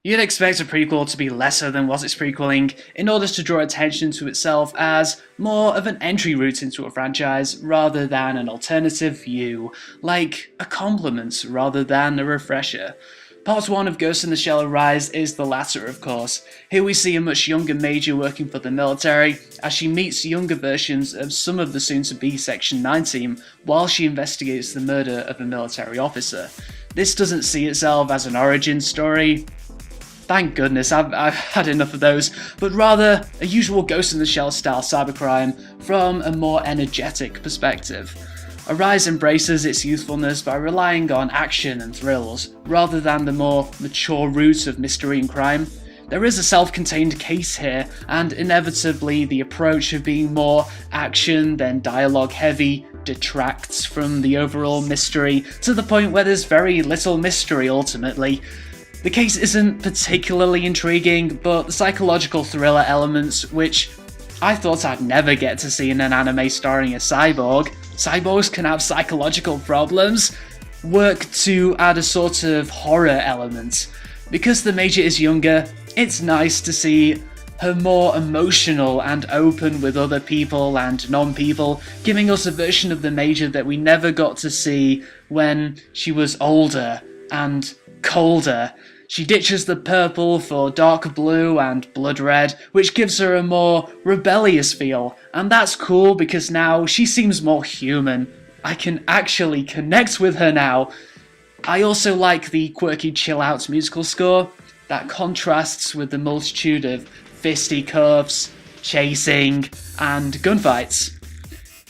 You'd expect a prequel to be lesser than what it's prequeling, in order to draw attention to itself as more of an entry route into a franchise rather than an alternative view, like a compliment rather than a refresher. Part 1 of Ghost in the Shell Arise is the latter, of course. Here we see a much younger Major working for the military, as she meets younger versions of some of the soon-to-be Section 9 team while she investigates the murder of a military officer. This doesn't see itself as an origin story. Thank goodness, I've had enough of those, but rather a usual Ghost in the Shell style cybercrime from a more energetic perspective. Arise embraces its youthfulness by relying on action and thrills, rather than the more mature route of mystery and crime. There is a self-contained case here, and inevitably the approach of being more action than dialogue heavy detracts from the overall mystery, to the point where there's very little mystery ultimately. The case isn't particularly intriguing, but the psychological thriller elements, which I thought I'd never get to see in an anime starring a cyborg — cyborgs can have psychological problems — work to add a sort of horror element. Because the Major is younger, it's nice to see her more emotional and open with other people and non-people, giving us a version of the Major that we never got to see when she was older and colder. She ditches the purple for dark blue and blood red, which gives her a more rebellious feel, and that's cool because now she seems more human. I can actually connect with her now. I also like the quirky chill-out musical score that contrasts with the multitude of fisticuffs, chasing, and gunfights.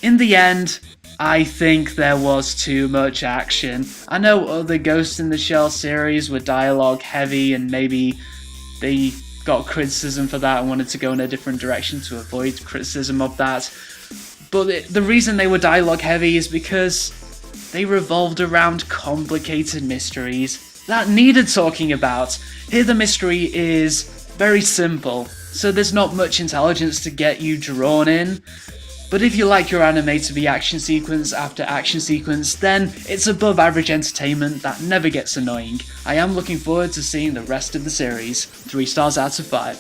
In the end, I think there was too much action. I know other Ghost in the Shell series were dialogue heavy and maybe they got criticism for that and wanted to go in a different direction to avoid criticism of that. But the reason they were dialogue heavy is because they revolved around complicated mysteries that needed talking about. Here the mystery is very simple, so there's not much intelligence to get you drawn in. But if you like your anime to be action sequence after action sequence, then it's above average entertainment that never gets annoying. I am looking forward to seeing the rest of the series. 3 stars out of 5.